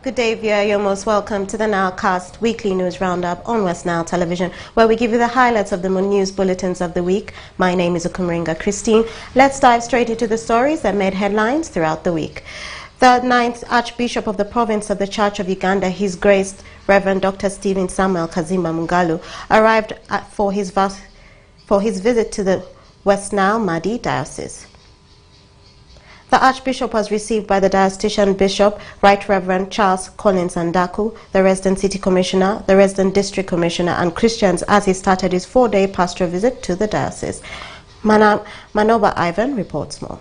Good day, viewer. You're most welcome to the Nilecast weekly news roundup on WestNile Television, where we give you the highlights of the news bulletins of the week. My name is Okumringa Christine. Let's dive straight into the stories that made headlines throughout the week. The 9th Archbishop of the Province of the Church of Uganda, His Grace Reverend Dr. Stephen Samuel Kazimba Mugalu, arrived for his visit to the WestNile Madi Diocese. The Archbishop was received by the Diocesan Bishop, Right Reverend Charles Collins Andaku, the resident City Commissioner, the resident District Commissioner, and Christians as he started his 4-day pastoral visit to the diocese. Manoba Ivan reports more.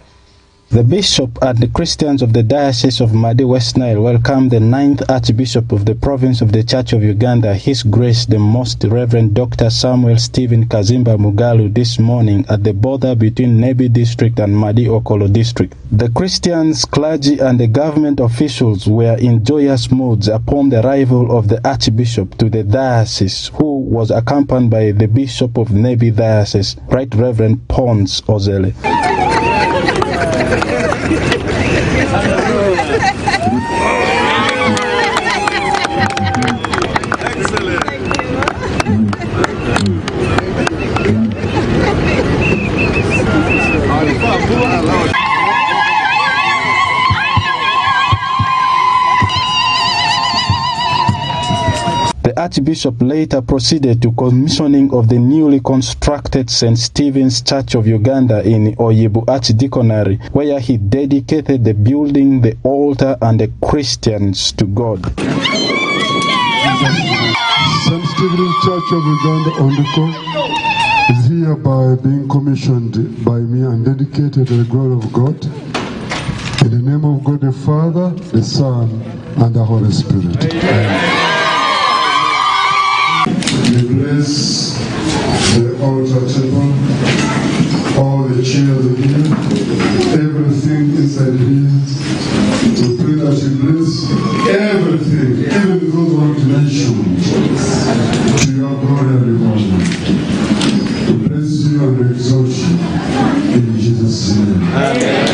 The Bishop and the Christians of the Diocese of Madi West Nile welcomed the 9th Archbishop of the Province of the Church of Uganda, His Grace the Most Reverend Dr. Samuel Stephen Kazimba Mugalu, this morning at the border between Yumba District and Madi Okolo District. The Christians, clergy and the government officials were in joyous moods upon the arrival of the Archbishop to the diocese, who was accompanied by the Bishop of Yumba Diocese, Right Reverend Pons Ozele. The Archbishop later proceeded to commissioning of the newly constructed St. Stephen's Church of Uganda in Oyibu Archdeaconry, where he dedicated the building, the altar, and the Christians to God. St. Stephen's Church of Uganda on the coast is hereby being commissioned by me and dedicated to the glory of God. In the name of God the Father, the Son, and the Holy Spirit. Amen. We bless the altar table, all the chairs here, everything inside here. We pray that you bless everything, even those ventilations, to your glory and honor. We bless you and exalt you in Jesus' name. Amen.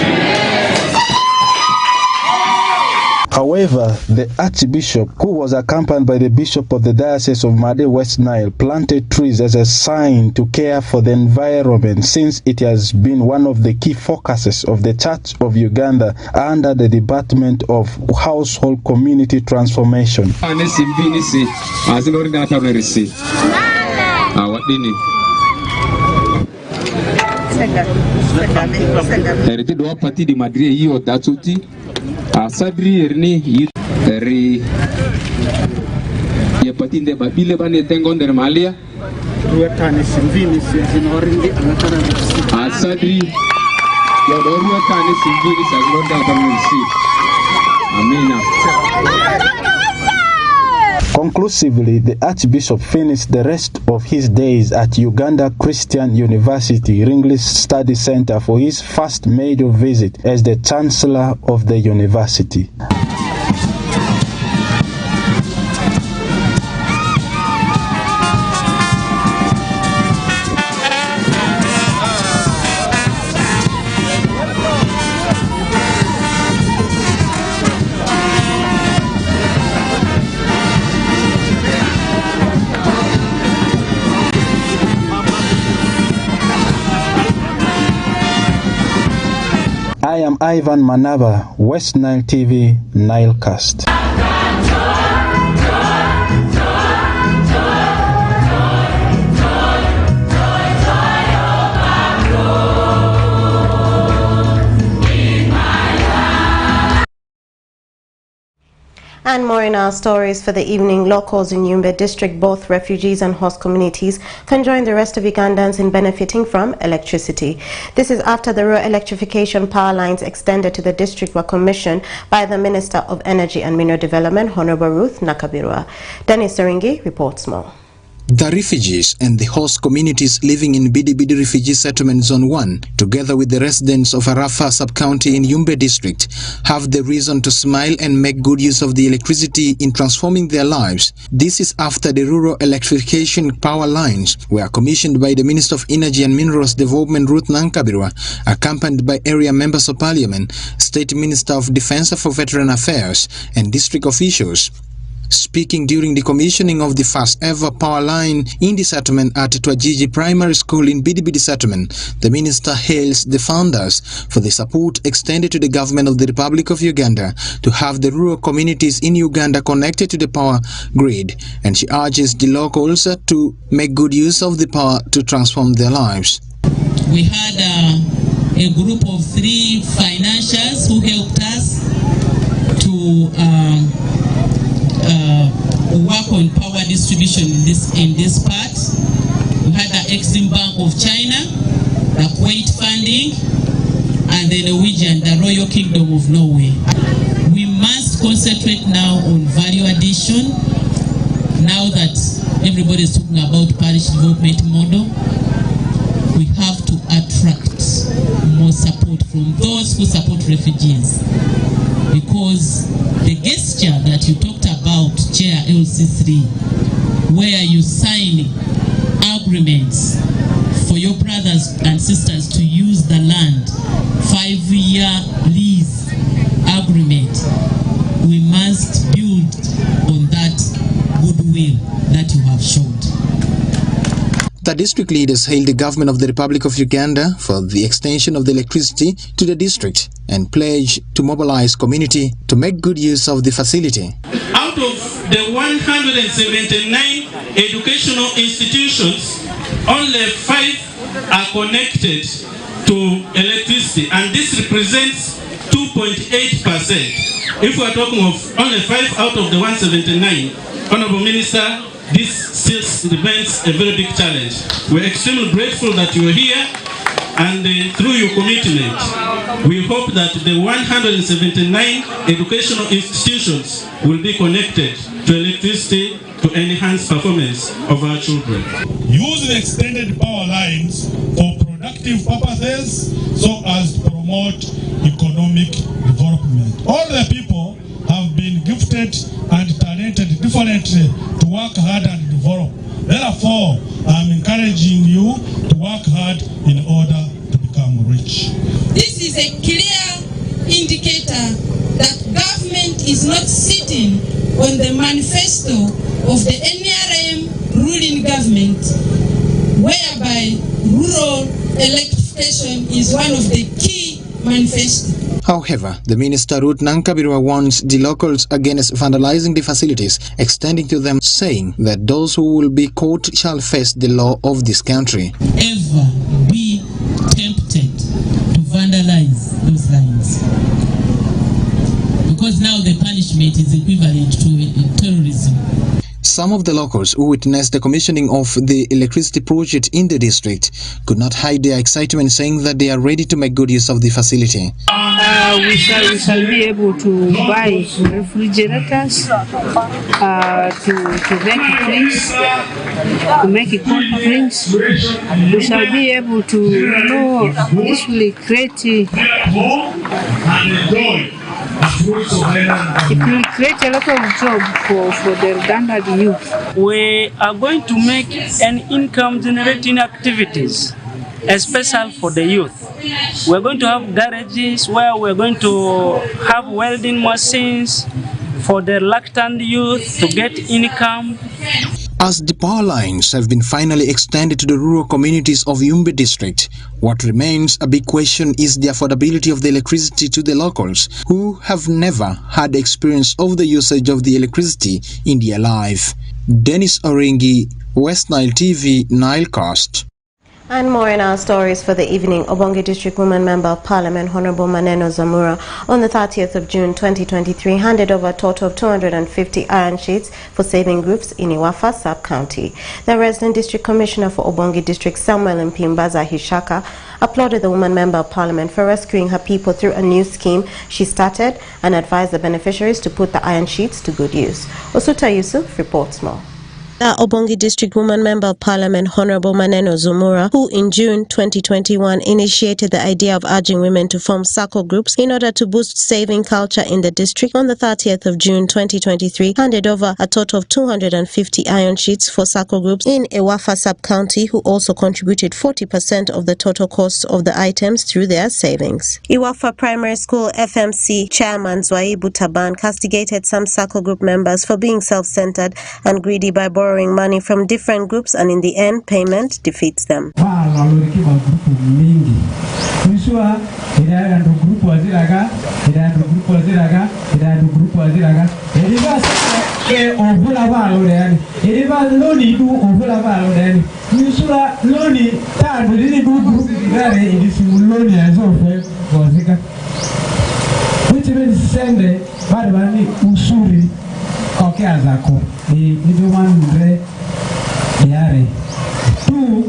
However, the Archbishop, who was accompanied by the Bishop of the Diocese of Madi West Nile, planted trees as a sign to care for the environment, since it has been one of the key focuses of the Church of Uganda under the Department of Household Community Transformation. Asadri erni eri ya patinde babile bane tengon der malia ruatani simvini sinorindi anatara asadri ya ruatani simvini saglonda bamunsi amina. Conclusively, the Archbishop finished the rest of his days at Uganda Christian University English Study Center for his first major visit as the Chancellor of the university. I am Ivan Manaba, WestNile TV, Nilecast. And more in our stories for the evening. Locals in Yumba District, both refugees and host communities, can join the rest of Ugandans in benefiting from electricity. This is after the rural electrification power lines extended to the district were commissioned by the Minister of Energy and Mineral Development, Honorable Ruth Nakabirwa. Dennis Saringi reports more. The refugees and the host communities living in Bidi Refugee Settlement Zone 1, together with the residents of Arafa sub-county in Yumba District, have the reason to smile and make good use of the electricity in transforming their lives. This is after the rural electrification power lines were commissioned by the Minister of Energy and Minerals Development Ruth Nankabirwa, accompanied by area members of parliament, State Minister of Defense for Veteran Affairs, and district officials. Speaking during the commissioning of the first ever power line in the settlement at Twajiji Primary School in Bidi Settlement, the minister hails the founders for the support extended to the government of the Republic of Uganda to have the rural communities in Uganda connected to the power grid, and she urges the locals to make good use of the power to transform their lives. We had a group of 3 financiers who helped us to work on power distribution in this part. We had the Exim Bank of China, the Kuwait funding, and the Norwegian, the Royal Kingdom of Norway. We must concentrate now on value addition. Now that everybody is talking about parish development model, we have to attract more support from those who support refugees. Because the gesture that you talked about, Chair LC3, where you sign agreements for your brothers and sisters to use the land, 5-year lease agreement, we must build on that goodwill that you have showed. The district leaders hailed the government of the Republic of Uganda for the extension of the electricity to the district and pledged to mobilize community to make good use of the facility. Out of the 179 educational institutions, only 5 are connected to electricity, and this represents 2.8%. If we are talking of only 5 out of the 179, Honorable Minister, this still remains a very big challenge. We're extremely grateful that you are here, and through your commitment, we hope that the 179 educational institutions will be connected to electricity to enhance performance of our children. Use the extended power lines for productive purposes so as to promote economic development. All the people have been gifted and talented differently to work hard and develop. Therefore, I'm encouraging you to work hard in order to become rich. This is a clear indicator that government is not sitting on the manifesto of the NRM ruling government, whereby rural electrification is one of the key manifestos. However, the Minister Ruth Nankabirwa warns the locals against vandalizing the facilities, extending to them, saying that those who will be caught shall face the law of this country. Ever be tempted to vandalize those lines, because now the punishment is equivalent to terrorism. Some of the locals who witnessed the commissioning of the electricity project in the district could not hide their excitement, saying that they are ready to make good use of the facility. We shall be able to buy refrigerators, to make drinks, to make cold drinks. We shall be able to actually create. It will create a lot of jobs for the Ugandan youth. We are going to make an income generating activities, especially for the youth. We're going to have garages where we're going to have welding machines for the reluctant youth to get income. As the power lines have been finally extended to the rural communities of Yumba District, what remains a big question is the affordability of the electricity to the locals who have never had experience of the usage of the electricity in their life. Dennis Oringi, WestNile TV, Nilecast. And more in our stories for the evening. Obongo District Woman Member of Parliament Honorable Maneno Zamura on the 30th of June 2023 handed over a total of 250 iron sheets for saving groups in Iwafa sub-county. The resident district commissioner for Obongo District, Samuel Mpimbaza Hishaka, applauded the Woman Member of Parliament for rescuing her people through a new scheme she started and advised the beneficiaries to put the iron sheets to good use. Osuta Yusuf reports more. The Obongo District Woman Member of Parliament, Honorable Maneno Zumura, who in June 2021 initiated the idea of urging women to form SACCO groups in order to boost saving culture in the district, on the 30th of June 2023, handed over a total of 250 iron sheets for SACCO groups in Ewafa sub-county, who also contributed 40% of the total cost of the items through their savings. Ewafa Primary School FMC Chairman Zwaibu Taban castigated some SACCO group members for being self-centered and greedy by borrowing money from different groups, and in the end, payment defeats them. Two,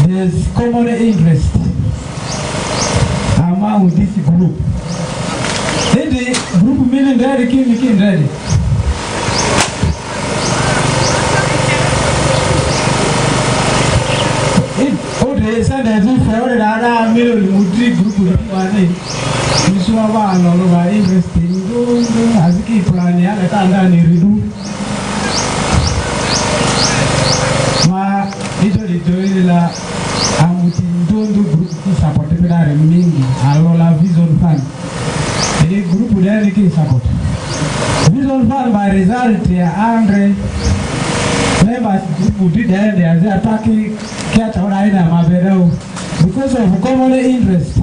there's common interest among this group. Then the group meaning ready, king ready. If all the Sundays you for the million group one. This one all over interesting. As a key plan, yeah, that redo. Ma ito la amutindondo group ki support bila mingi alola vision fund. Ini group dari ki support. Vision fund by result ya andre members group di dari dia ataki kia tawana ina maberau because of common interest.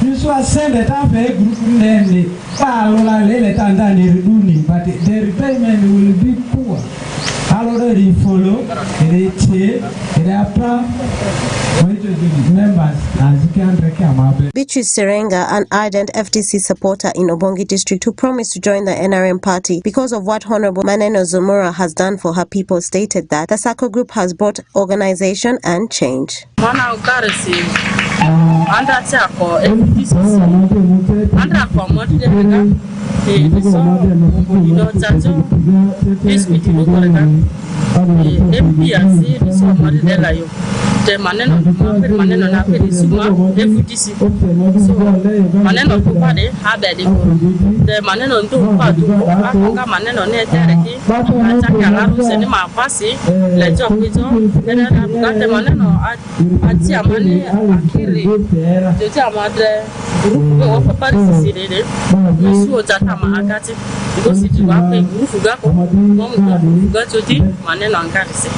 You saw send it up a group name alola lele tanda ni reduni, but the repayment will be poor. Already follow Beatrice Serenga, an ardent FDC supporter in Obongo District, who promised to join the NRM party because of what Honorable Maneno Zumura has done for her people, stated that the SACCO group has brought organization and change. The maneno na kweli suma FDC so maneno kupade habedi the maneno ndo kwatu anga maneno ne tereki ataka ngaru seni mafasi lejo kwito nena ngate maneno ati amani akiri joja amadre grupo wa papari sirede nusu tata maakati because it wa pe grupo gako mo gachoti maneno angarisi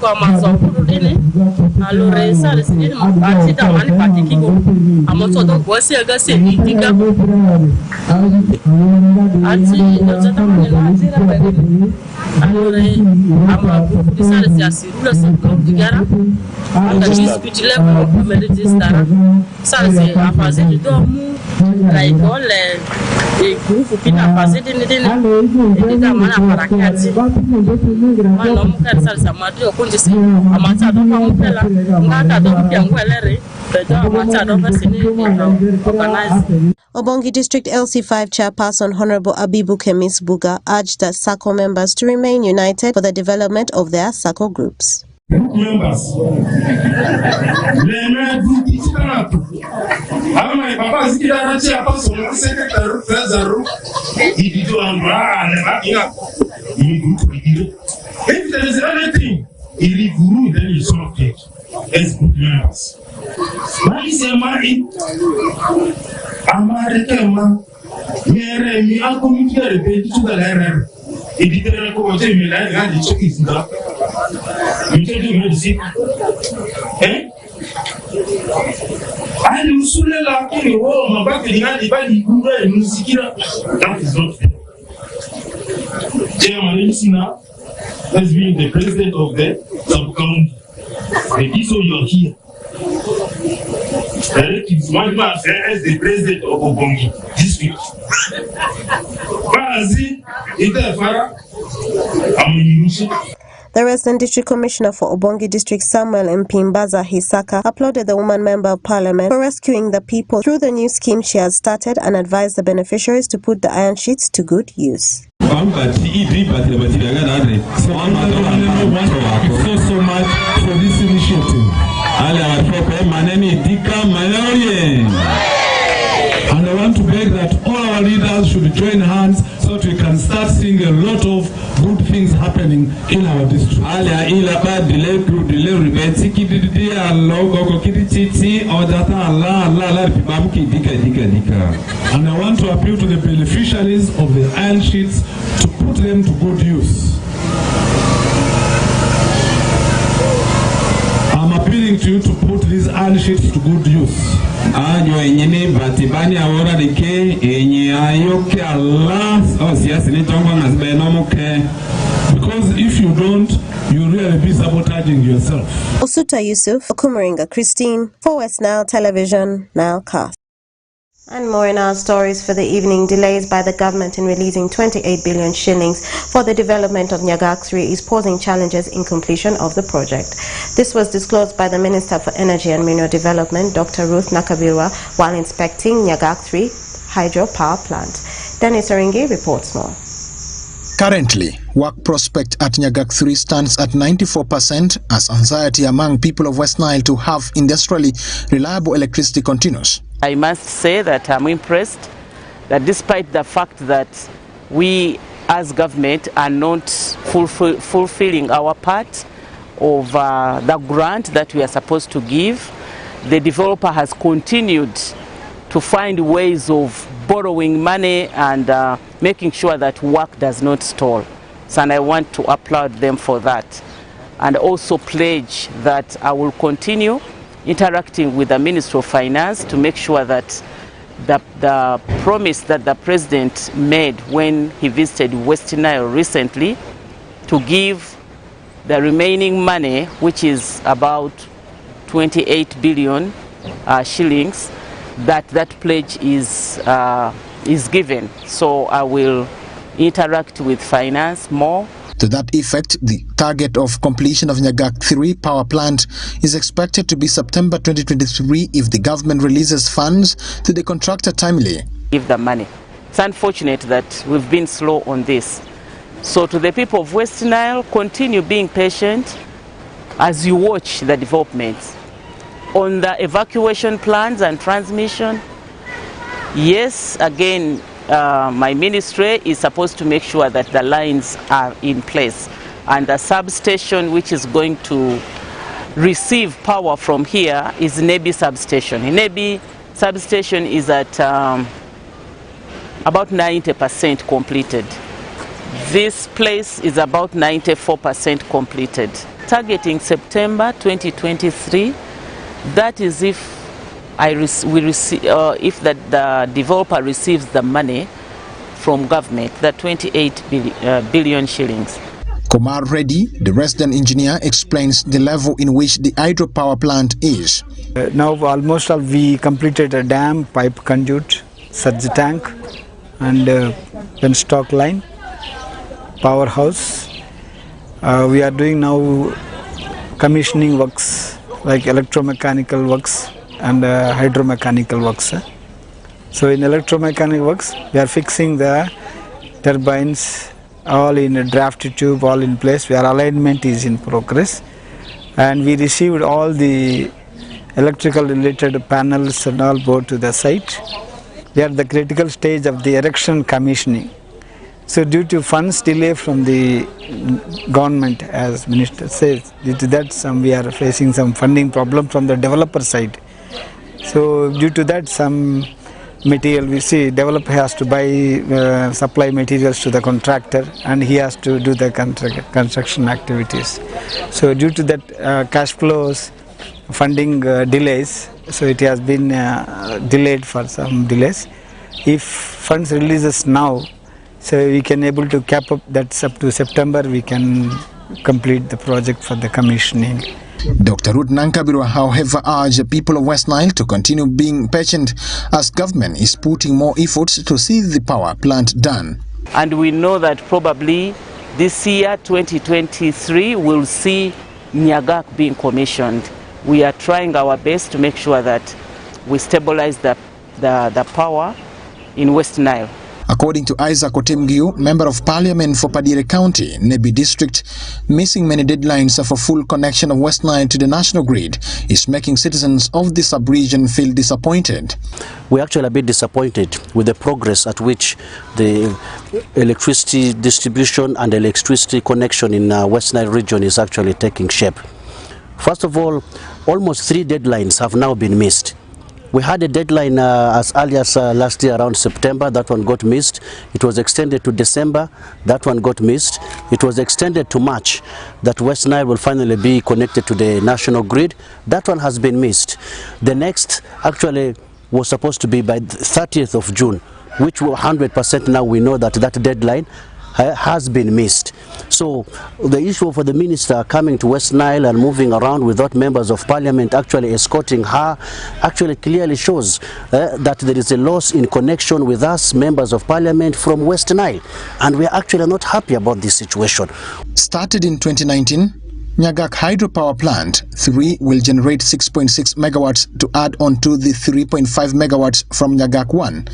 kwa maso kurudini alore sale sini mabati tamani patikigo amoto do gosi agase itika ati ndoto tamani na azira bagini alore ama sale si asirula sekro digara anga dispute level register sale si afaze do mu like all e grupo pina faze dini edita mana parakati mano mukari sale sa madrio konjisi amata do pa mukela ngata do piangwelere bedo amata do fasini organize. Obongo District LC5 Chairperson Honorable Abibu Kemis Buga urged the SACCO members to remain united for the development of their SACCO groups. Members, if there is anything illegal, then you solve it as good members. What is a man? American mere mi community repeti to the letter. It didn't go to me like that. It's okay. You can do medicine. Eh? I do sooner like any home about the anybody who wear music. That is not fair. Chairman Listener has been the president of the sub-county. The reason you're here. Directives management as the president of Obongo District. The resident district commissioner for Obongo District, Samuel Mpimbaza Hisaka, applauded the woman member of parliament for rescuing the people through the new scheme she has started and advised the beneficiaries to put the iron sheets to good use. so much for this initiative. And I want to beg that all our leaders should join hands so that we can start seeing a lot of good things happening in our district. And I want to appeal to the beneficiaries of the iron sheets to put them to good use. I'm appealing to you to put these iron sheets to good use. Because if you don't, you really be sabotaging yourself. Osuta Yusuf, Okumaringa Christine, for WestNile Television, Nilecast. And more in our stories for the evening. Delays by the government in releasing 28 billion shillings for the development of Nyarugusu is posing challenges in completion of the project. This was disclosed by the Minister for Energy and Mineral Development, Dr. Ruth Nakabirwa, while inspecting Nyarugusu hydropower plant. Dennis Oringi reports more. Currently, work prospect at Nyarugusu stands at 94% as anxiety among people of WestNile to have industrially reliable electricity continues. I must say that I'm impressed that despite the fact that we as government are not fulfilling our part of the grant that we are supposed to give, the developer has continued to find ways of borrowing money and making sure that work does not stall. So, and I want to applaud them for that, and also pledge that I will continue interacting with the Ministry of Finance to make sure that the promise that the President made when he visited WestNile recently to give the remaining money, which is about 28 billion shillings, that pledge is given. So I will interact with Finance more. To that effect, the target of completion of Nyarugusu power plant is expected to be September 2023 if the government releases funds to the contractor timely. Give the money. It's unfortunate that we've been slow on this. So to the people of WestNile, continue being patient as you watch the developments. On the evacuation plans and transmission, yes, again, my ministry is supposed to make sure that the lines are in place, and the substation which is going to receive power from here is Nebi substation. Nebi substation is at about 90% completed. This place is about 94% completed. Targeting September 2023, that is if if the developer receives the money from government, the 28 billion shillings. Kumar Reddy, the resident engineer, explains the level in which the hydropower plant is. Now almost we completed a dam, pipe conduit, surge tank, and penstock line, powerhouse. We are doing now commissioning works like electromechanical works and hydromechanical works. So in electromechanical works, we are fixing the turbines all in a draft tube, all in place. Where alignment is in progress, and we received all the electrical related panels and all brought to the site. We are at the critical stage of the erection commissioning. So due to funds delay from the government, as Minister says, due to that we are facing some funding problem from the developer side. So due to that, some material, we see developer has to buy supply materials to the contractor, and he has to do the construction activities. So due to that cash flows, funding delays, so it has been delayed for some delays. If funds releases now, so we can able to cap up that up to September, we can complete the project for the commissioning. Dr. Ruth Nakabirwa, however, urged the people of WestNile to continue being patient as government is putting more efforts to see the power plant done. And we know that probably this year, 2023, will see Nyarugusu being commissioned. We are trying our best to make sure that we stabilize the power in WestNile. According to Isaac Otemgiu, Member of Parliament for Padire County, Nebi District, missing many deadlines for full connection of West Nile to the national grid is making citizens of the sub-region feel disappointed. We're actually a bit disappointed with the progress at which the electricity distribution and electricity connection in West Nile region is actually taking shape. First of all, almost 3 deadlines have now been missed. We had a deadline as early as last year around September. That one got missed. It was extended to December. That one got missed. It was extended to March, that West Nile will finally be connected to the national grid. That one has been missed. The next actually was supposed to be by the 30th of June, which 100% now we know that that deadline has been missed. So the issue for the minister coming to West Nile and moving around without members of parliament actually escorting her actually clearly shows that there is a loss in connection with us members of parliament from West Nile, and we are actually not happy about this situation. Started in 2019, Nyagak Hydropower Plant 3 will generate 6.6 megawatts to add on to the 3.5 megawatts from Nyagak 1.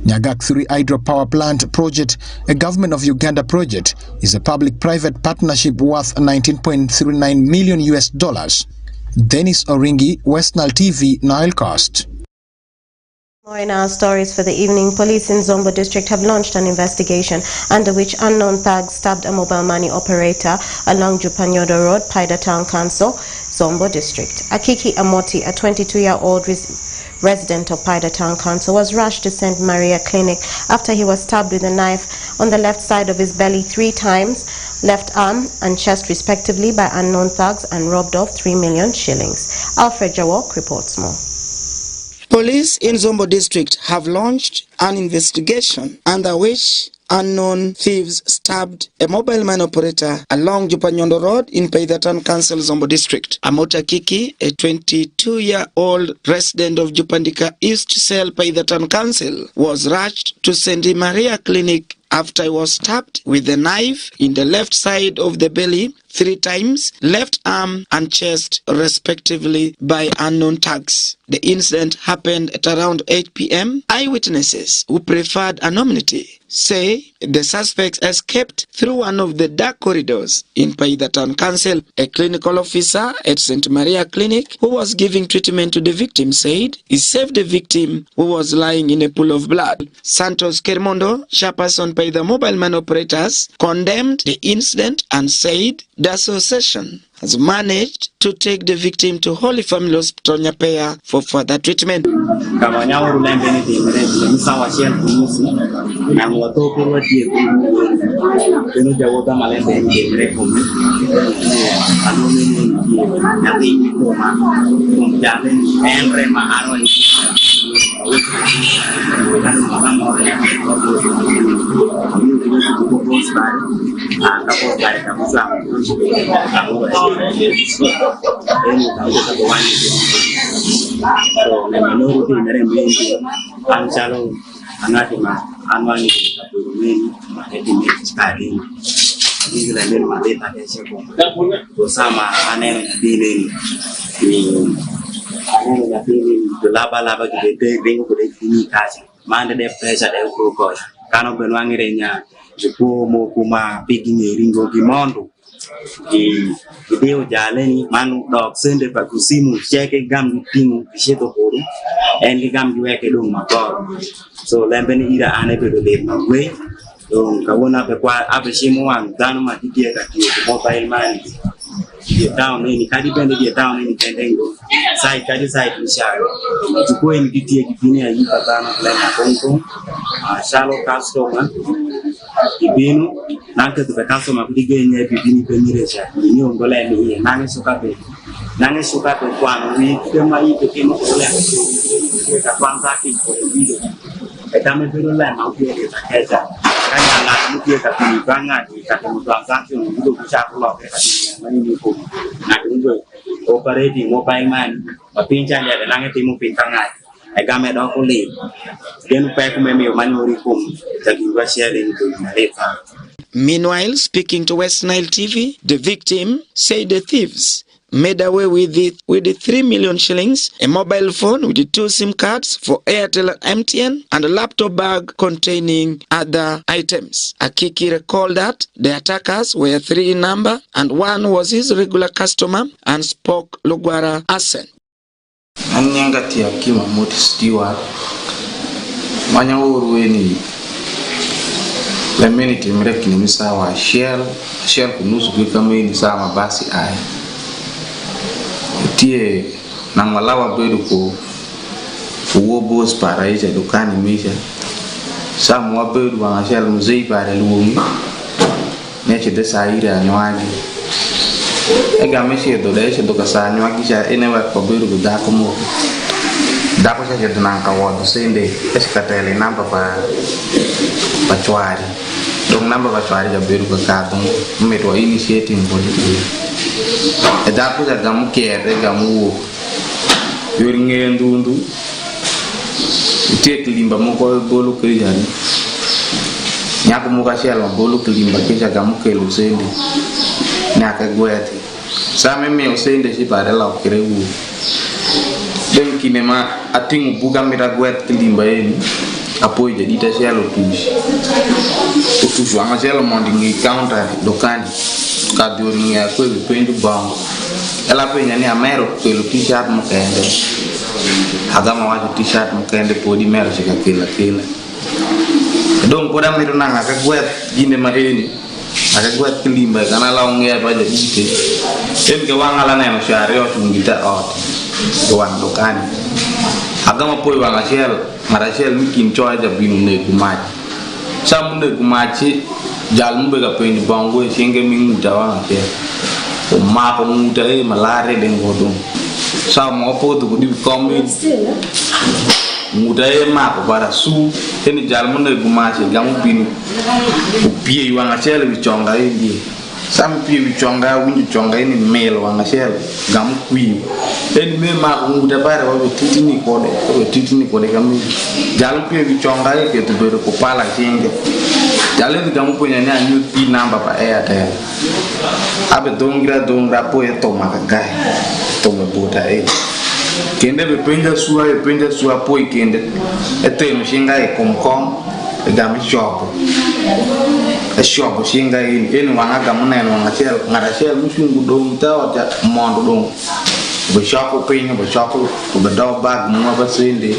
Nyagak 3 Hydropower Plant project, a Government of Uganda project, is a public-private partnership worth $19.39 million. Dennis Oringi, WestNile TV, Nilecast. More in our stories for the evening. Police in Zomba District have launched an investigation under which unknown thugs stabbed a mobile money operator along Jupanyodo Road, Paida Town Council, Zomba District. Akiki Amoti, a 22-year-old resident of Paida Town Council, was rushed to St. Maria Clinic after he was stabbed with a knife on the left side of his belly 3 times, left arm and chest respectively, by unknown thugs and robbed off 3 million shillings. Alfred Jawok reports more. Police in Zomba District have launched an investigation under which unknown thieves stabbed a mobile money operator along Jupanyondo Road in Paidatan Council, Zomba District. Amota Kiki, a 22-year-old resident of Jupandika East Cell, Paidatan Council, was rushed to St. Maria Clinic after he was stabbed with a knife in the left side of the belly 3 times, left arm and chest respectively, by unknown thugs. The incident happened at around 8 p.m. Eyewitnesses, who preferred anonymity, say the suspects escaped through one of the dark corridors in Paidatan Council. A clinical officer at St. Maria Clinic who was giving treatment to the victim said he saved the victim who was lying in a pool of blood. Santos Kermondo, chairperson by the mobile man operators, condemned the incident and said the association has managed to take the victim to Holy Family Hospital Nyapea for further treatment. Video jaleni manu dog sende pa kusimu cheke gam tingu kisheto kodu and gam jueke dum makor so lembeni ira ane be do no way donc kawona be kwa abeshimu wan danu matikie ka mobile money the town ni kadi bende the town ni tendengo sai kadi sai tusharo tukue mkitie kipini ya yipatana la konko shalo customer ibinu nanke tupe customer kudige nye bibini peniresha ni ongola ni nange suka pe kwano wi kema yike kemo kole ka kwanza kiko video etame pero la ma ukie ka kaja kanya la ukie ka pinipanga ka transaction ndio kuchakula ka mani ko na ndio operating mobile man mapinja ya nange timu pintanga agame do ko le genu pe ko me manori kum tagiwa sharing to Nilecast. Meanwhile, speaking to WestNile TV, the victim said the thieves made away with the 3 million shillings, a mobile phone with the 2 SIM cards for Airtel and MTN, and a laptop bag containing other items. Akiki recalled that the attackers were 3 in number and one was his regular customer and spoke Lugwara accent. Anyangati akima moti steward manyauru weni lemeni timreki ni misawa shell kunusu kwa kama ni sawa mabasi ai tie na malawa bedu ko uwo boss para ija dukani misha samu wa bedu wa shell muzei para luongi neche de saira anywagi ega meshi do de do kasa anywagi ja enewa kwa bedu da komo dako cha jadana ka wodo sende eskatele namba pa chwari dong namba pa chwari ja bedu ka dong meto initiating bodi dako cha gamu kere gamu yoringe ndundu tek limba moko bolu krijani nyako muka shela bolu klimba kisha gamu kelo sende nyaka gweti same me usende si pare la kirewu den kinema atingu buga mira gwet klimba eni apoy jadi ta shelo tush wanga shelo mondingi counter dokani ka during ya ko pendu bang ela penya ni amero kelo t-shirt mukende agama waju t-shirt mukende podi mero sika kila donc poda miro nanga ka gwet jinde ma eni aka gwet klimba kana lawnge ya baje dite en ke wanga la neno shari o tungita ot doan dokani agama poy wanga shel mara shel mikin choja binu ne kumaji samunde kumaji jalmbe ga pendi bango shinge minguta wanga shel o mapa muta e malare den godum sa mo podo ko di komi muta e mapa para su en jalmunde kumaji gamu binu o pie wanga shel bi chonga indi sam pie bi chonga winju chonga ni mel wanga shel gamu kwi en me ma muta bare wa titini kode gamu jal pie bi chonga e ke to bero ko pala shinge jale gamu punya ni anyu pi namba pa Airtel abe dongra po e to makagai to me bota e kende be penja suwa po e kende ete mshinga e komkom e gamu shop shinga en wanga gamu na wanga chel ngara chel mushungu dong tawa ja mondo dong be shop penja be shop be do bag mo ba sende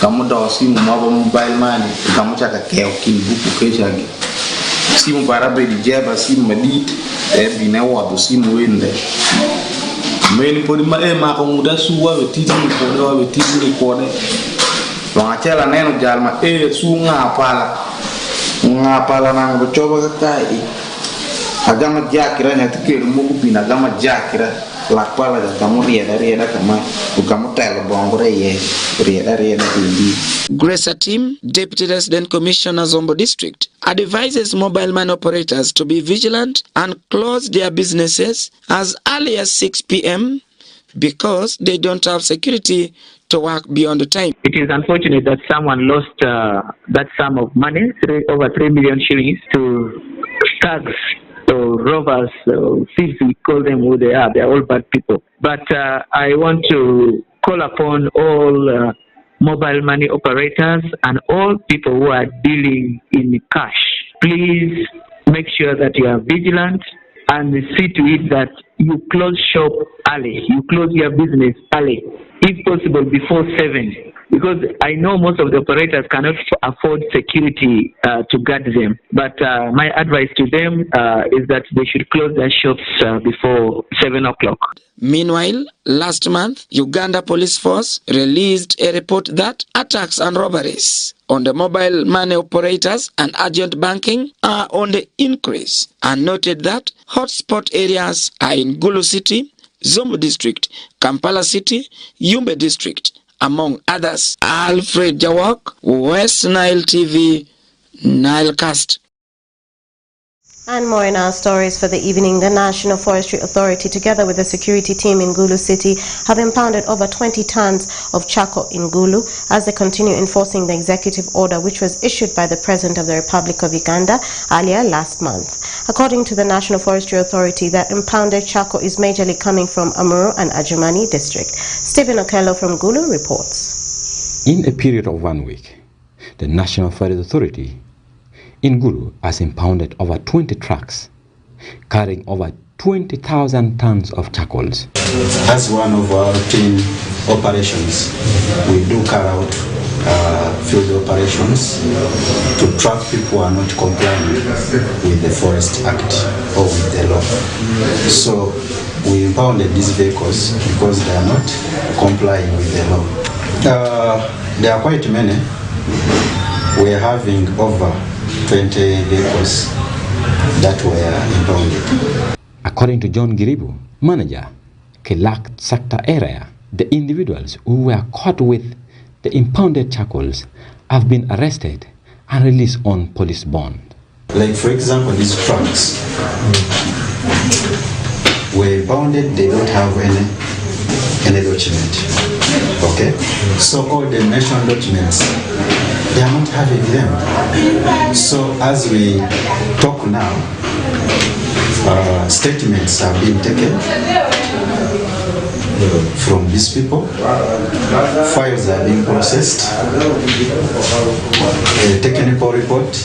kamu do simu mo mobile money kamu chaka keo kin buku kesha simu para be di jeba simu medit e bine wodo simu wende meni podi ma e ma ko muda suwa be titini ko de wa chela neno jalma e su ngapala nang be coba ka kai agama jakira nya tikiru mo kupina agama jakira lakpala da kamu rieda kama ukamu tele bongo rieda indi. Grace Atim, Deputy Resident Commissioner Zomba District, advises mobile money operators to be vigilant and close their businesses as early as 6 p.m. because they don't have security to work beyond the time. It is unfortunate that someone lost that sum of money, over 3 million shillings, to thugs or robbers, thieves, we call them who they are. They are all bad people. But I want to call upon all mobile money operators and all people who are dealing in cash. Please make sure that you are vigilant and see to it that you close shop early, you close your business early, if possible before 7. Because I know most of the operators cannot afford security to guard them. But my advice to them is that they should close their shops before 7 o'clock. Meanwhile, last month, Uganda Police Force released a report that attacks and robberies on the mobile money operators and agent banking are on the increase, and noted that hotspot areas are in Gulu City, Zomba District, Kampala City, Yumba District, among others. Alfred Jawak, WestNile TV, Nilecast. And more in our stories for the evening. The National Forestry Authority, together with the security team in Gulu City, have impounded over 20 tons of charcoal in Gulu as they continue enforcing the executive order which was issued by the President of the Republic of Uganda earlier last month. According to the National Forestry Authority, the impounded charcoal is majorly coming from Amuru and Ajumani district. Stephen Okello from Gulu reports. In a period of 1 week, the National Forestry Authority in Gulu has impounded over 20 trucks carrying over 20,000 tons of charcoals. As one of our routine operations, we do carry out field operations to track people who are not complying with the Forest Act or with the law. So we impounded these vehicles because they are not complying with the law. There are quite many. We are having over 20 vehicles that were impounded. According to John Giribu, manager, Kelak sector area, the individuals who were caught with the impounded charcoals have been arrested and released on police bond. Like for example, these trucks were impounded, they don't have any document. Okay? So all the national documents, they are not having them. So as we talk now, statements are being taken from these people. Files are being processed. A technical report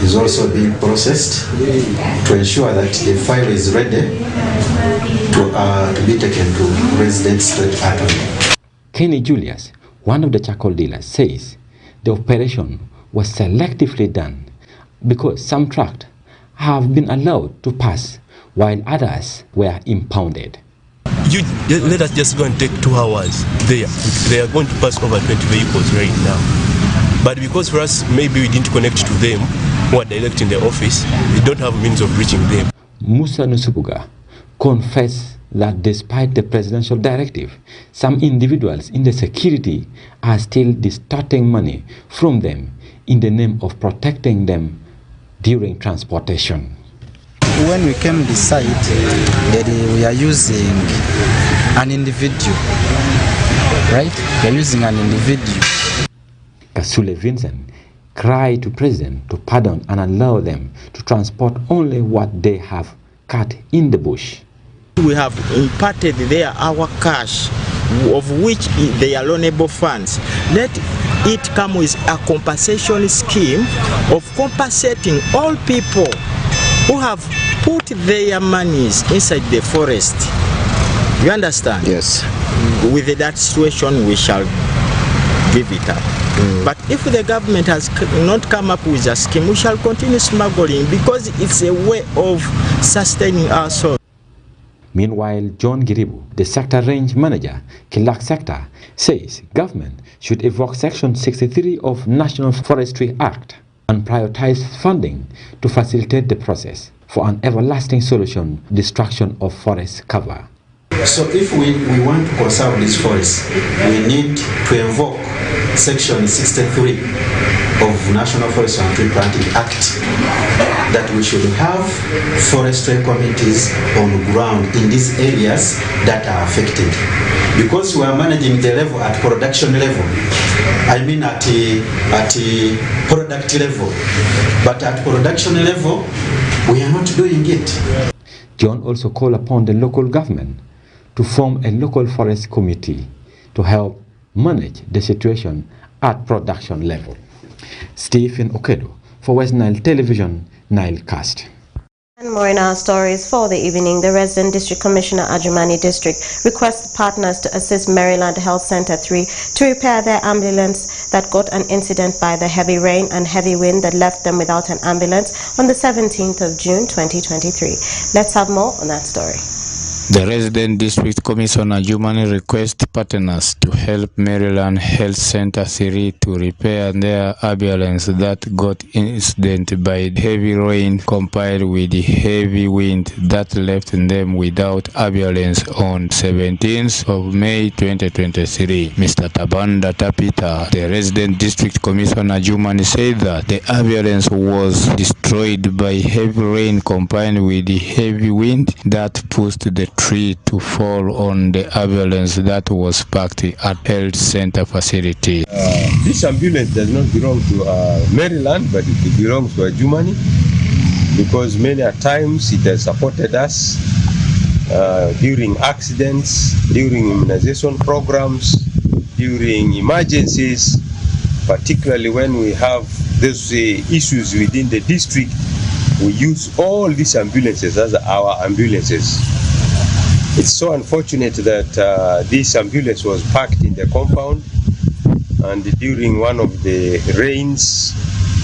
is also being processed to ensure that the file is ready to be taken to resident state attorney. Kenny Julius, one of the charcoal dealers, says the operation was selectively done because some trucks have been allowed to pass while others were impounded. Let us just go and take 2 hours there. They are going to pass over 20 vehicles right now. But because for us, maybe we didn't connect to them who are direct in the office, we don't have means of reaching them. Musa Nusubuga confessed that despite the presidential directive, some individuals in the security are still distorting money from them in the name of protecting them during transportation. When we came to decide that we are using an individual, right? We are using an individual. Kasule Vincent cried to President to pardon and allow them to transport only what they have cut in the bush. We have imparted there our cash, of which they are loanable funds. Let it come with a compensation scheme of compensating all people who have put their monies inside the forest. You understand? Yes. With that situation, we shall give it up. But if the government has not come up with a scheme, we shall continue smuggling because it's a way of sustaining ourselves. Meanwhile, John Giribu, the sector range manager, Kilak sector, says government should evoke Section 63 of National Forestry Act and prioritize funding to facilitate the process for an everlasting solution to destruction of forest cover. So if we want to conserve this forest, we need to invoke Section 63 of National Forest and Tree Planting Act, that we should have forestry committees on ground in these areas that are affected. Because we are managing the level at production level, I mean at the product level, but at production level, we are not doing it. John also called upon the local government to form a local forest committee to help manage the situation at production level. Stephen Okedo for WestNile Television, Nilecast. And more in our stories for the evening. The resident district commissioner, Ajumani District, requests partners to assist Maryland Health Center 3 to repair their ambulance that got an incident by the heavy rain and heavy wind that left them without an ambulance on the 17th of June 2023. Let's have more on that story. The resident district commissioner humanly requests partners to help Maryland Health Center 3 to repair their ambulance that got incident by heavy rain combined with the heavy wind that left them without ambulance on 17th of May 2023. Mr. Tabanda Tapita, the resident district commissioner humanly said that the ambulance was destroyed by heavy rain combined with the heavy wind that pushed the tree to fall on the ambulance that was parked at health center facility. This ambulance does not belong to Maryland, but it belongs to Germany, because many times it has supported us during accidents, during immunization programs, during emergencies, particularly when we have those issues within the district. We use all these ambulances as our ambulances. It's so unfortunate that this ambulance was parked in the compound, and during one of the rains,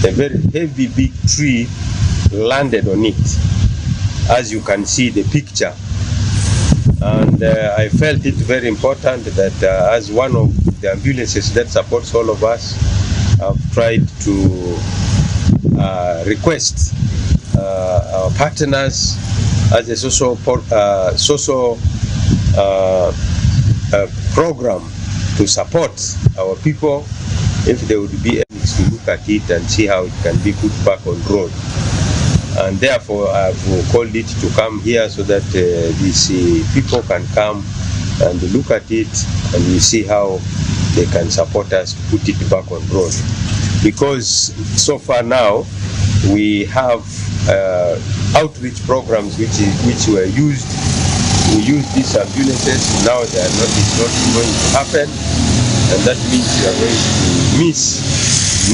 a very heavy big tree landed on it, as you can see the picture. And I felt it very important that as one of the ambulances that supports all of us, I've tried to request our partners as a social program to support our people, if there would be a mix, to look at it and see how it can be put back on road. And therefore I've called it to come here so that these people can come and look at it, and we see how they can support us to put it back on road. Because so far now we have outreach programs which were used. We use these ambulances. Now they are not, it's not going to happen, and that means we are going to miss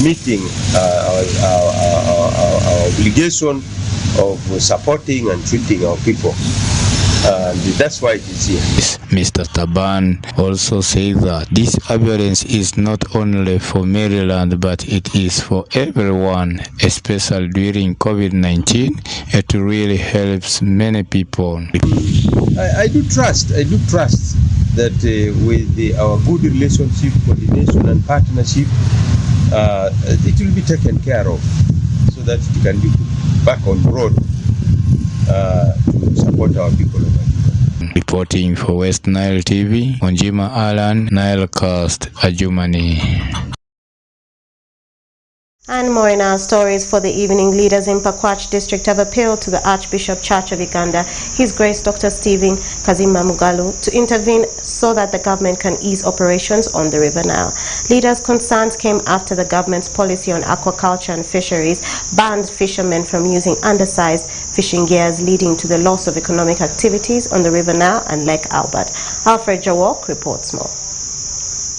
meeting our obligation of supporting and treating our people. And that's why it is here. Mr. Taban also said that this ambulance is not only for Maryland, but it is for everyone, especially during COVID-19. It really helps many people. I do trust that with our good relationship, coordination and partnership, it will be taken care of so that it can be put back on the road to support our people. Reporting for WestNile TV, Onjima Alan, Nilecast, Germany. And more in our stories for the evening. Leaders in Pakwach District have appealed to the Archbishop Church of Uganda, His Grace Dr. Stephen Kazimba Mugalu, to intervene so that the government can ease operations on the River Nile. Leaders' concerns came after the government's policy on aquaculture and fisheries banned fishermen from using undersized fishing gears, leading to the loss of economic activities on the River Nile and Lake Albert. Alfred Jawok reports more.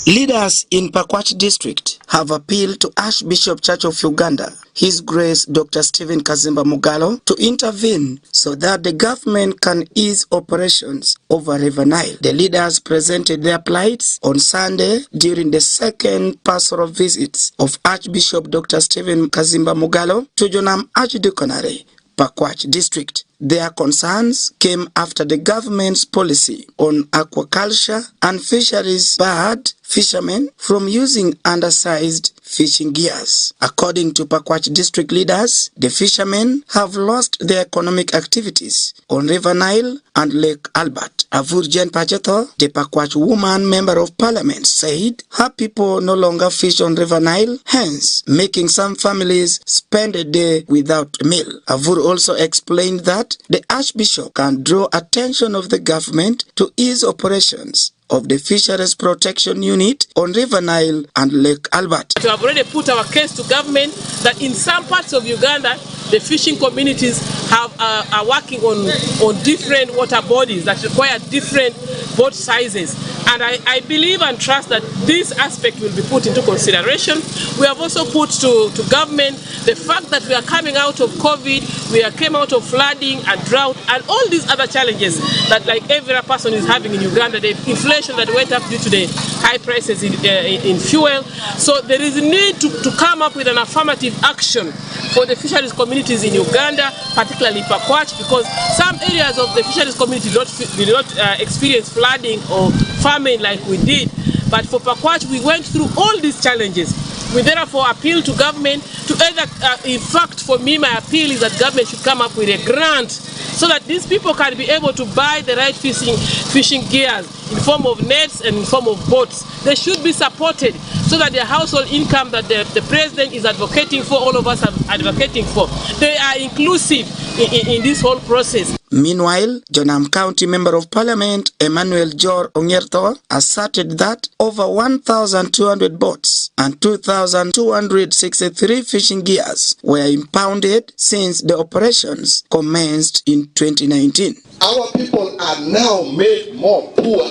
Leaders in Pakwach District have appealed to Archbishop Church of Uganda, His Grace Dr. Stephen Kazimba Mugalu, to intervene so that the government can ease operations over River Nile. The leaders presented their plights on Sunday during the second pastoral visits of Archbishop Dr. Stephen Kazimba Mugalu to Jonam Archdeaconry, Pakwach District. Their concerns came after the government's policy on aquaculture and fisheries barred fishermen from using undersized fishing gears. According to Pakwach District leaders, the fishermen have lost their economic activities on River Nile and Lake Albert. Avurjan Pacheto, the Pakwach woman member of parliament, said her people no longer fish on River Nile, hence making some families spend a day without a meal. Avur also explained that the Archbishop can draw attention of the government to ease operations of the Fisheries Protection Unit on River Nile and Lake Albert. We have already put our case to government that in some parts of Uganda, the fishing communities are working on different water bodies that require different boat sizes. And I believe and trust that this aspect will be put into consideration. We have also put to government the fact that we are coming out of COVID, we came out of flooding and drought and all these other challenges that like every person is having in Uganda, the inflation that went up due to the high prices in fuel. So there is a need to come up with an affirmative action for the fisheries communities in Uganda, particularly Pakwach, because some areas of the fisheries community did not experience flooding or famine like we did. But for Pakwach, we went through all these challenges. We therefore appeal to government to either, in fact, for me, my appeal is that government should come up with a grant so that these people can be able to buy the right fishing gears in form of nets and in form of boats. They should be supported so that their household income that the president is advocating for, all of us are advocating for, they are inclusive in this whole process. Meanwhile, Jonam County Member of Parliament Emmanuel Jor Ongierto asserted that over 1,200 boats and 2,263 fishing gears were impounded since the operations commenced in 2019. Our people are now made more poor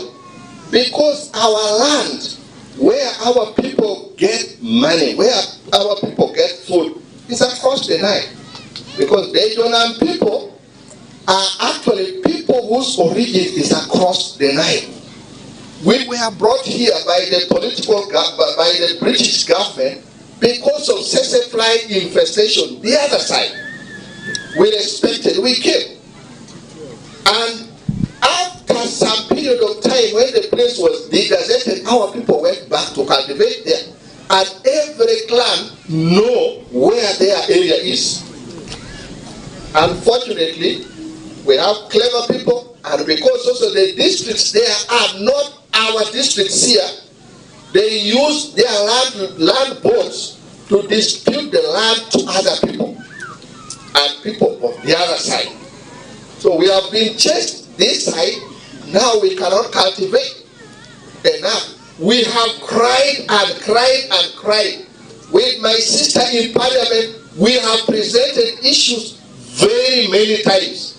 because our land, where our people get money, where our people get food, is across the Nile. Because the Jonam people are actually people whose origin is across the Nile. We were brought here by the by the British government because of tsetse fly infestation. The other side, we respected, we came. And after some period of time when the place was degazetted, our people went back to cultivate there. And every clan know where their area is. Unfortunately, we have clever people, and because also the districts there are not our districts here, they use their land boards to dispute the land to other people and people of the other side. So we have been chased this side, now we cannot cultivate enough. We have cried and cried and cried. With my sister in parliament, we have presented issues very many times.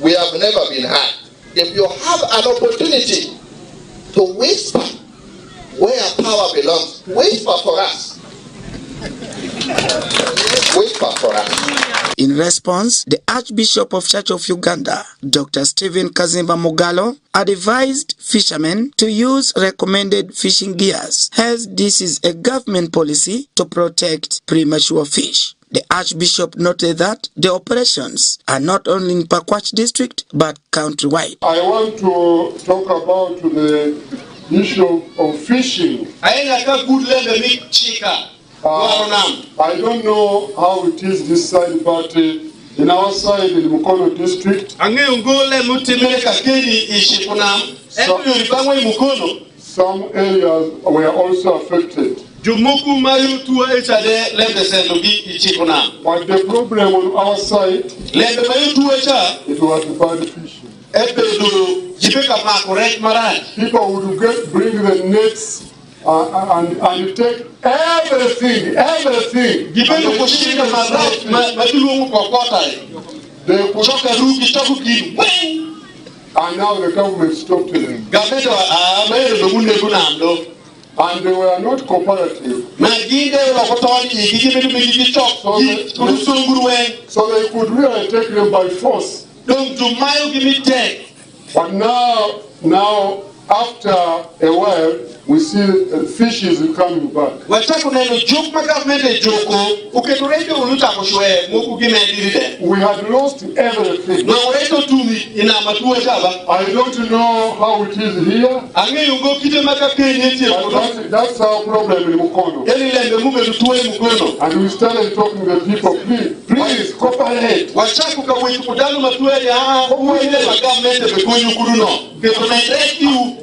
We have never been heard. If you have an opportunity to whisper where power belongs, whisper for us. Whisper for us. In response, the Archbishop of Church of Uganda, Dr. Stephen Kazimba Mogalo, advised fishermen to use recommended fishing gears, as this is a government policy to protect premature fish. The Archbishop noted that the operations are not only in Pakwach district but countrywide. I want to talk about the issue of fishing. I don't know how it is this side, but in our side in Mukono district, some areas were also affected. But the problem on our side, it was bad fishing. People would bring the nets and take everything. And now the government stopped them. And they were not cooperative. So they could really take them by force. But now after a while, we see fishes coming back. We had lost everything. I don't know how it is here. But that's our problem in Mukono. And we started talking to the people, please cooperate.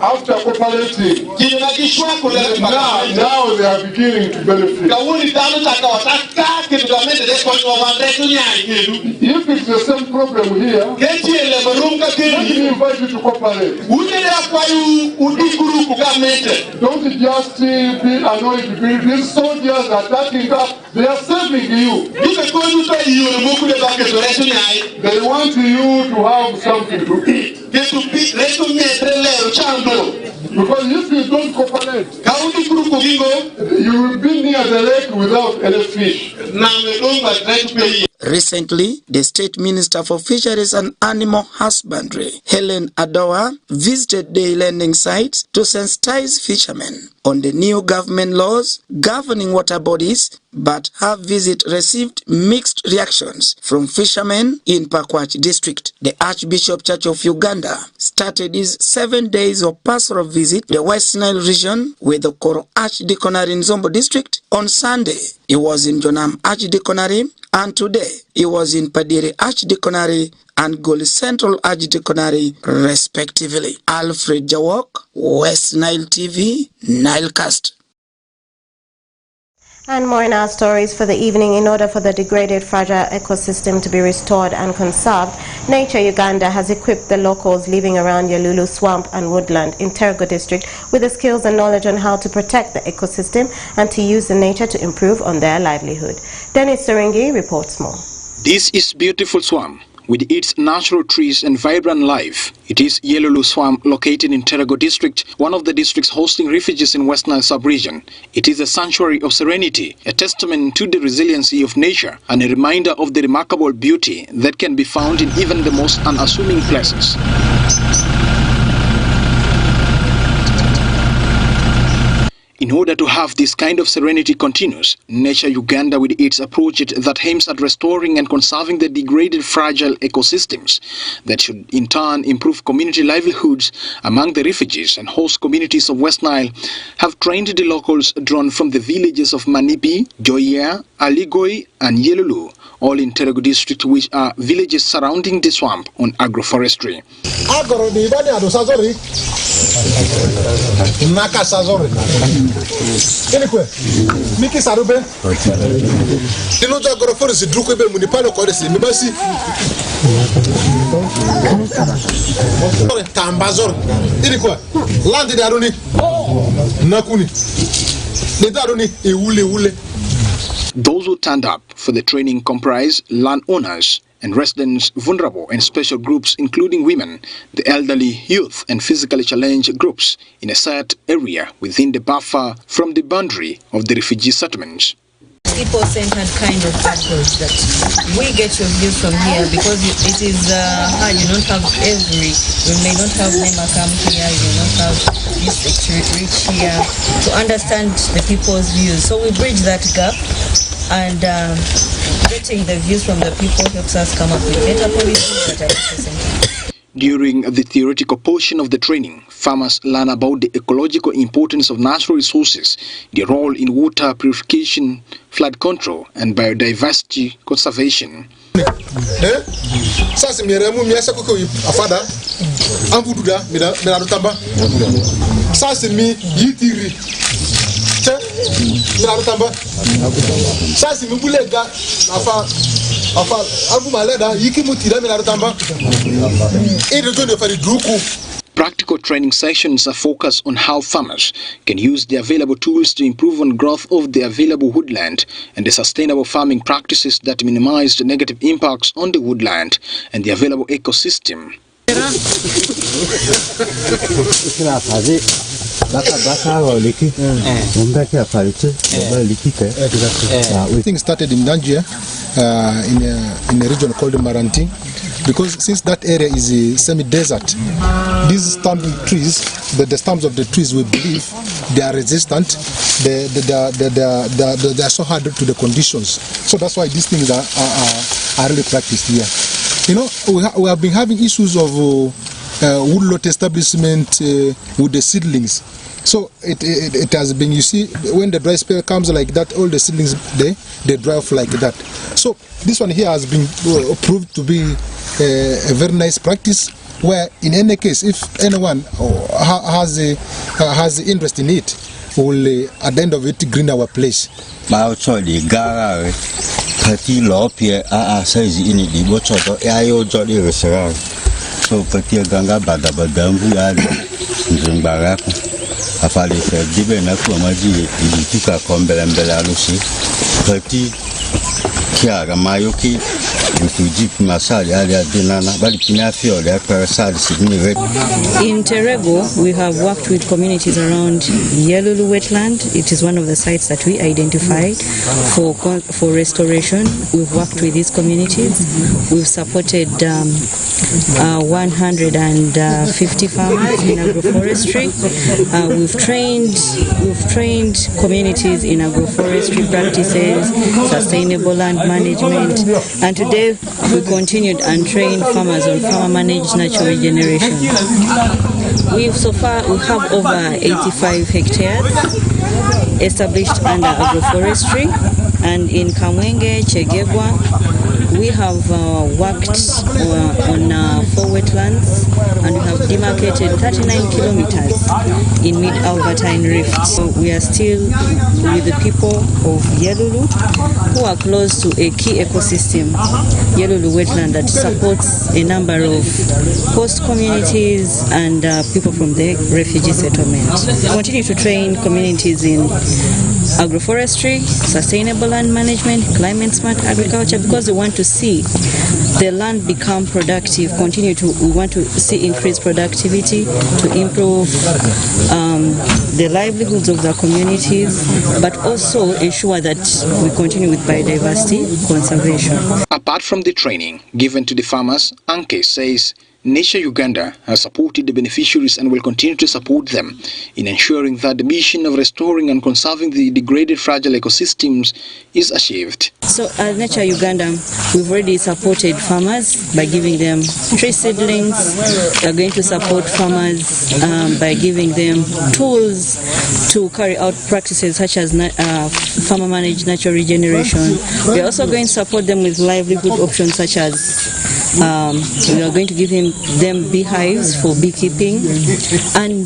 After cooperating, now they are beginning to benefit. If it's the same problem here, let me invite you to cooperate. Don't just be annoyed. These soldiers are attacking us. They are saving you. They want you to have something to eat. Because if you don't cooperate, you will be near the lake without any fish. Recently, the State Minister for Fisheries and Animal Husbandry, Helen Adowa, visited the landing sites to sensitize fishermen on the new government laws governing water bodies, but her visit received mixed reactions from fishermen in Pakwach district. The Archbishop Church of Uganda started his 7 days of pastoral visit to the West Nile region with the Koro Archdeaconry in Zomba District. On Sunday, he was in Jonam Archdeaconry, and today he was in Padiri Archdeaconry and Goli Central Archdeaconry, respectively. Alfred Jawok, WestNile TV, Nilecast. And more in our stories for the evening. In order for the degraded fragile ecosystem to be restored and conserved, Nature Uganda has equipped the locals living around Yalulu Swamp and Woodland in Nyarugusu District with the skills and knowledge on how to protect the ecosystem and to use the nature to improve on their livelihood. Dennis Soringi reports more. This is beautiful swamp with its natural trees and vibrant life. It is Yalulu Swamp located in Nyarugusu District, one of the districts hosting refugees in West Nile sub-region. It is a sanctuary of serenity, a testament to the resiliency of nature and a reminder of the remarkable beauty that can be found in even the most unassuming places. In order to have this kind of serenity continuous, Nature Uganda, with its approach that aims at restoring and conserving the degraded fragile ecosystems that should in turn improve community livelihoods among the refugees and host communities of West Nile, have trained the locals drawn from the villages of Manipi, Joya, Aligoi and Yalulu, all in Nyarugusu District, which are villages surrounding the swamp on agroforestry. Miki Sarube. Inoja agroforestry druko be munipalo koresi mibasi. Tambazor. Ilikuwa land daruni. Nakuni. Le daruni ule. Those who turned up for the training comprise landowners and residents, vulnerable and special groups including women, the elderly, youth and physically challenged groups in a set area within the buffer from the boundary of the refugee settlements. People-centered kind of approach that we get your views from here, because it is hard. You don't have you may not have member come here, you may not have district reach here to understand the people's views. So we bridge that gap, and getting the views from the people helps us come up with better policies that are people-centered. During the theoretical portion of the training, farmers learn about the ecological importance of natural resources, their role in water purification, flood control, and biodiversity conservation. Sasa miremu miasa kuko afada ambududa mina rutamba sasa mi yitiri mina rutamba sasa mi bulega afa abu maleda yikimutira mina rutamba edo fari druku. Practical training sessions are focused on how farmers can use the available tools to improve on growth of the available woodland and the sustainable farming practices that minimize the negative impacts on the woodland and the available ecosystem. Things started in Nigeria in a region called Maranti, because since that area is semi-desert, these stump trees, the stumps of the trees, we believe they are resistant. They are so hard to the conditions. So that's why these things are really practiced here. You know, we have been having issues of woodlot establishment with the seedlings. So it has been, you see, when the dry spell comes like that, all the seedlings they dry off like that. So this one here has been proved to be a very nice practice, where in any case, if anyone has the interest in it, will at the end of it green our place. So katia ganga badabadambu ya nzimbarako afali dibe na kwa maji ilituka kombele mbele alusi kati kia mayoki In Terego, we have worked with communities around Yelulu wetland. It is one of the sites that we identified for restoration. We've worked with these communities. We've supported 150 farmers in agroforestry. We've trained communities in agroforestry practices, sustainable land management, and today we continued and trained farmers on farmer-managed natural regeneration. We have over 85 hectares established under agroforestry, and in Kamwenge, Chegegwa, we have worked on 4 wetlands, and we have demarcated 39 kilometers in mid-Albertine Rift. So we are still with the people of Yelulu, who are close to a key ecosystem, Yelulu wetland, that supports a number of host communities and people from the refugee settlement. We continue to train communities in agroforestry, sustainable land management, climate-smart agriculture, because we want to see the land become productive. We want to see increased productivity to improve the livelihoods of the communities, but also ensure that we continue with biodiversity conservation. Apart from the training given to the farmers, Anke says Nature Uganda has supported the beneficiaries and will continue to support them in ensuring that the mission of restoring and conserving the degraded fragile ecosystems is achieved. So at Nature Uganda, we've already supported farmers by giving them tree seedlings. We are going to support farmers by giving them tools to carry out practices such as farmer-managed natural regeneration. We are also going to support them with livelihood options such as we are going to give them beehives for beekeeping, and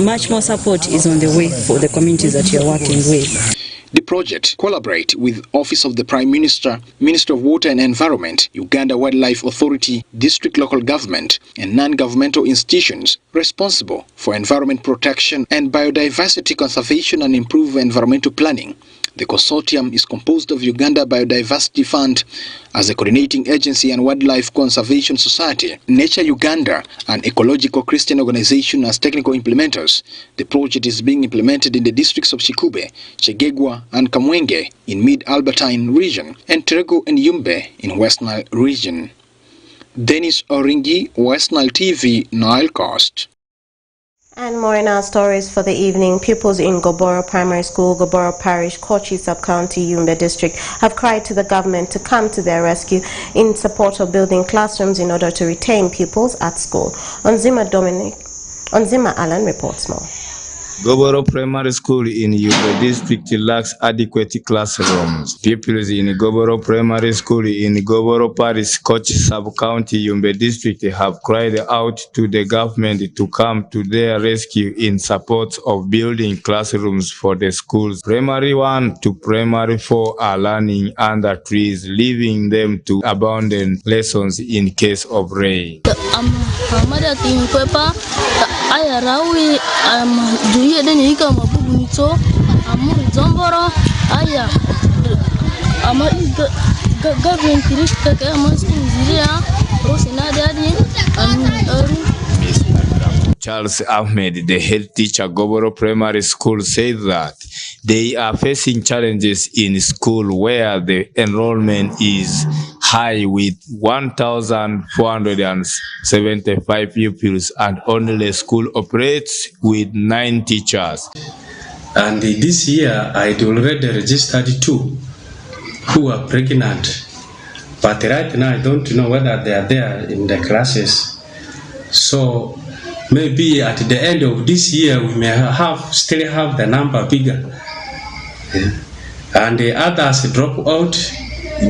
much more support is on the way for the communities that you are working with. The project collaborates with Office of the Prime Minister, Minister of Water and Environment, Uganda Wildlife Authority, district local government, and non-governmental institutions responsible for environment protection and biodiversity conservation and improved environmental planning. The consortium is composed of Uganda Biodiversity Fund as a coordinating agency and Wildlife Conservation Society, Nature Uganda, an ecological Christian organization as technical implementers. The project is being implemented in the districts of Chikube, Chegegwa, and Kamwenge in Mid-Albertine region, and Terego and Yumbe in West Nile region. Dennis Oringi, WestNile TV, Nilecast. And more in our stories for the evening. Pupils in Goboro Primary School, Goboro Parish, Kochi Sub-County, Yumba District have cried to the government to come to their rescue in support of building classrooms in order to retain pupils at school. Onzima Allen reports more. Goboro Primary School in Yumba District lacks adequate classrooms. Pupils in Goboro Primary School in Goboro Parish, Kochi Sub-County, Yumba District have cried out to the government to come to their rescue in support of building classrooms for the schools. Primary 1 to Primary 4 are learning under trees, leaving them to abandon lessons in case of rain. Zomboro aya ama government kirika kama school zilia rosinadi Charles Ahmed, the head teacher Goboro Primary School, said that they are facing challenges in school where the enrollment is high with 1,475 pupils and only the school operates with 9 teachers. And this year I already registered 2 who are pregnant, but right now I don't know whether they are there in the classes. So maybe at the end of this year we may still have the number bigger, and the others drop out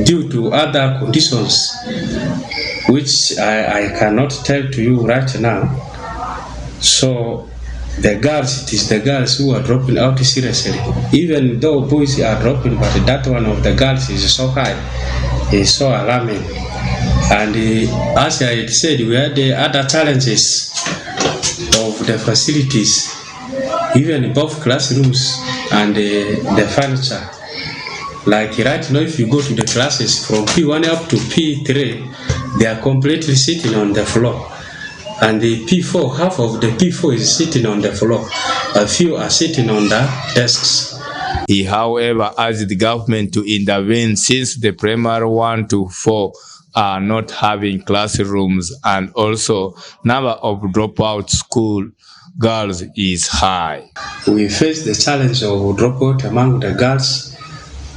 due to other conditions which I cannot tell to you right now. So the girls, it is the girls who are dropping out seriously, even though boys are dropping, but that one of the girls is so high, is so alarming. And as I had said, we had the other challenges of the facilities, even both classrooms and the furniture. Like right now, if you go to the classes from P1 up to P3, they are completely sitting on the floor. And the P4, half of the P4 is sitting on the floor. A few are sitting on the desks. He, however, urged the government to intervene since the primary 1 to 4 are not having classrooms, and also number of dropout school girls is high. We face the challenge of dropout among the girls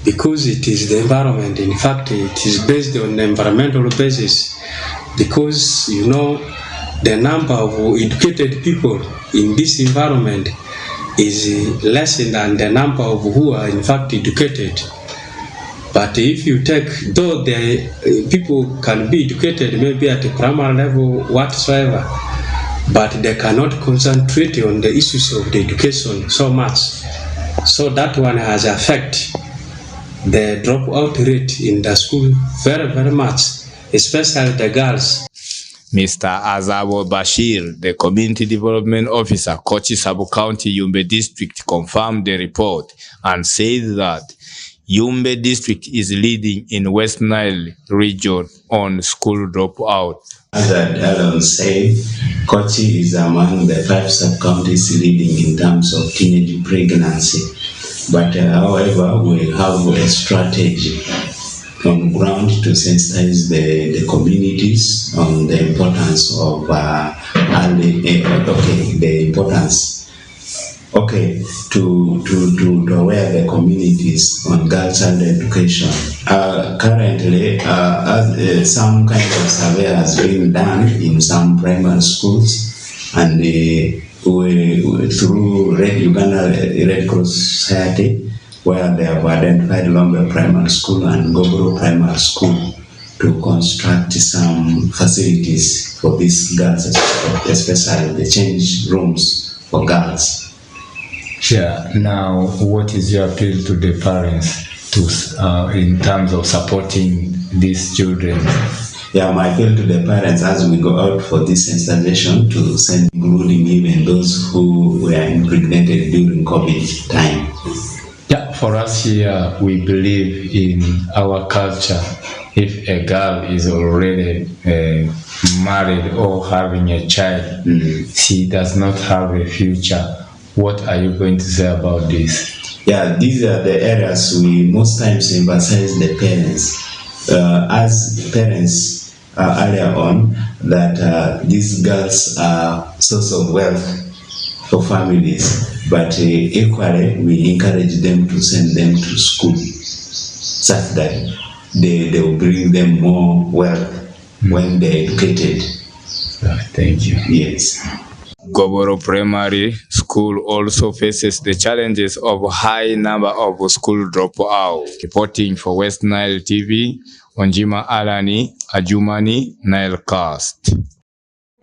because it is the environment. In fact, it is based on the environmental basis, because you know the number of educated people in this environment is less than the number of who are in fact educated. But if you take, though the people can be educated maybe at the primary level whatsoever, but they cannot concentrate on the issues of the education so much. So that one has affected the dropout rate in the school very, very much, especially the girls. Mr. Azabo Bashir, the Community Development Officer, Kochi Sub-County, Yumba District, confirmed the report and said that Yumba District is leading in West Nile region on school dropout. As Alan said, Kochi is among the 5 sub-counties leading in terms of teenage pregnancy. But however, we have a strategy on ground to sensitize the communities on the importance of to aware the communities on girls and education. Currently, some kind of survey has been done in some primary schools, and we through Uganda Red Cross Society, where they have identified Lombe Primary School and Gobro Primary School to construct some facilities for these girls, especially the change rooms for girls. Yeah. Now, what is your appeal to the parents to in terms of supporting these children? Yeah, my appeal to the parents as we go out for this installation to send, including even those who were impregnated during COVID time. Yeah, for us here, we believe in our culture. If a girl is already married or having a child, she does not have a future. What are you going to say about this? Yeah, these are the areas we most times emphasize the parents. As parents earlier on, that these girls are source of wealth for families, but equally we encourage them to send them to school such that they will bring them more wealth when they're educated. Thank you. Yes. Goboro Primary School also faces the challenges of a high number of school dropout. Reporting for WestNile TV, Onjima Alani, Ajumani, Nilecast.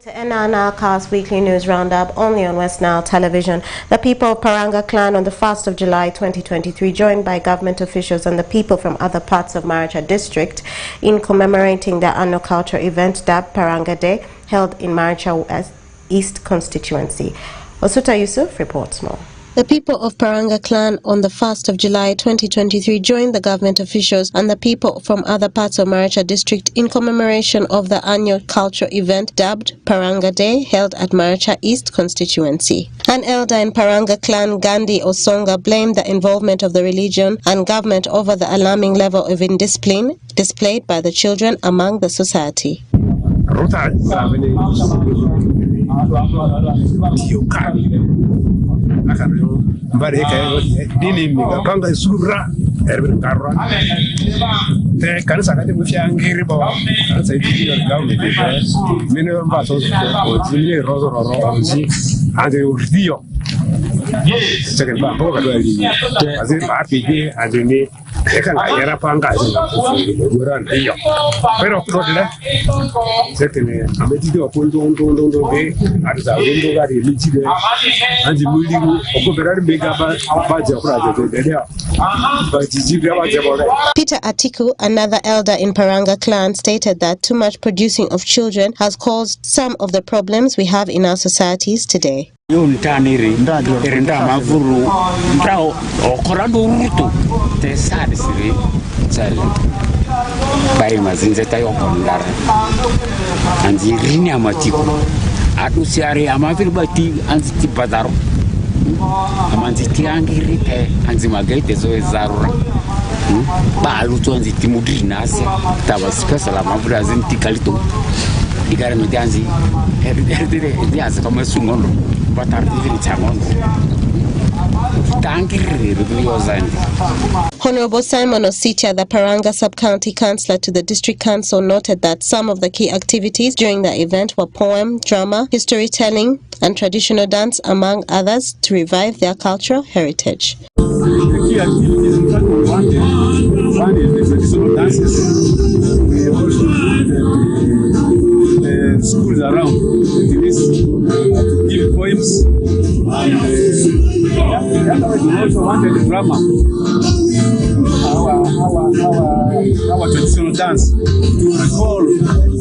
To end our Nilecast weekly news roundup only on WestNile Television, the people of Paranga clan on the 1st of July 2023 joined by government officials and the people from other parts of Maricha district in commemorating their annual culture event dubbed Paranga Day, held in Maricha East constituency. Osuta Yusuf reports more. The people of Paranga clan on the 1st of July 2023 joined the government officials and the people from other parts of Maricha district in commemoration of the annual culture event dubbed Paranga Day, held at Maricha East constituency. An elder in Paranga clan, Gandhi Osonga, blamed the involvement of the religion and government over the alarming level of indiscipline displayed by the children among the society. Peter Atiku, another elder in Paranga clan, stated that too much producing of children has caused some of the problems we have in our societies today. Yuntaniri, Erinda Mavuru, Brao, or Corando Ruto, the sad silent. By Mazinzeta Yokondar and the Rinia Matiku. Adusiari Amavibati and the Badaro. Amanzitiangi Rite and the Magate Zoezara. Baluto and the Timudrinas, that was special Amabras in Ticalito. The Garamitanzi, the answer from a Sungono, but are the Chamons. Honorable Simon Ositia, the Paranga Sub-County Councillor to the District Council, noted that some of the key activities during the event were poem, drama, history-telling, and traditional dance, among others, to revive their cultural heritage. The key activities, in fact, one is the traditional dances. We also the schools around to give poems, and we also wanted the drama, our traditional dance, to recall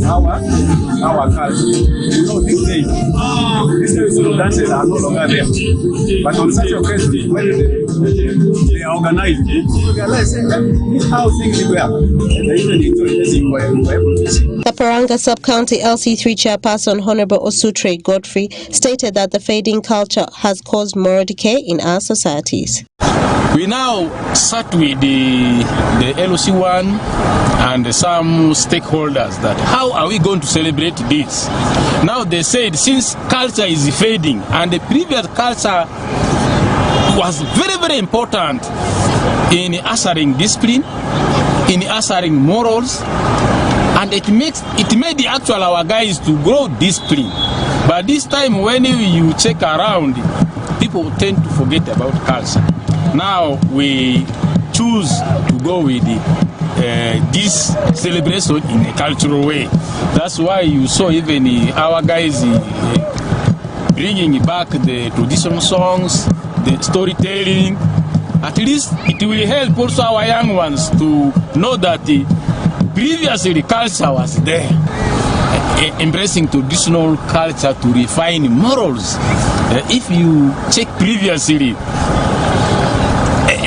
our culture. You know, these days, these traditional dances are no longer there. But on such occasions, when they are organized, you realize that this is how things were. And they even enjoy it, we were able to see. The Paranga Sub-County LC3 chairperson, Honorable Osutre Godfrey, stated that the fading culture has caused moral decay in our societies. We now sat with the LOC1 and some stakeholders that how are we going to celebrate this? Now they said since culture is fading and the previous culture was very, very important in ushering discipline, in ushering morals, and it made the actual our guys to grow discipline. But this time when you check around, people tend to forget about culture. Now we choose to go with this celebration in a cultural way. That's why you saw even our guys bringing back the traditional songs, the storytelling. At least it will help also our young ones to know that previously the culture was there. Embracing traditional culture to refine morals. If you check previously,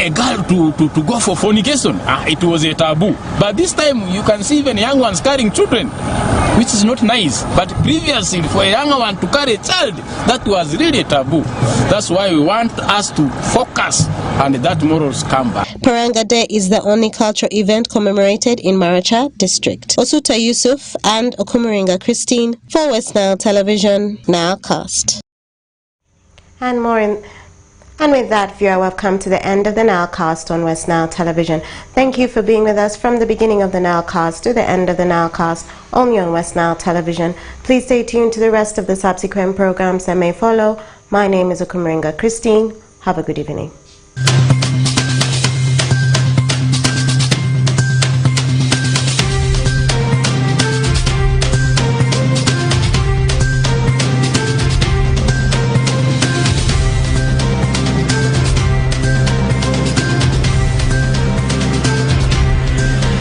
a girl to go for fornication, it was a taboo. But this time you can see even young ones carrying children, which is not nice. But previously for a young one to carry a child, that was really a taboo. That's why we want us to focus and that morals come back. Paranga Day is the only cultural event commemorated in Maracha District. Osuta Yusuf and Okumuringa Christine for WestNile Television, Nilecast. And more And with that, viewer, we've come to the end of the Nilecast on WestNile Television. Thank you for being with us from the beginning of the Nilecast to the end of the Nilecast, only on WestNile Television. Please stay tuned to the rest of the subsequent programs that may follow. My name is Okumuringa Christine. Have a good evening.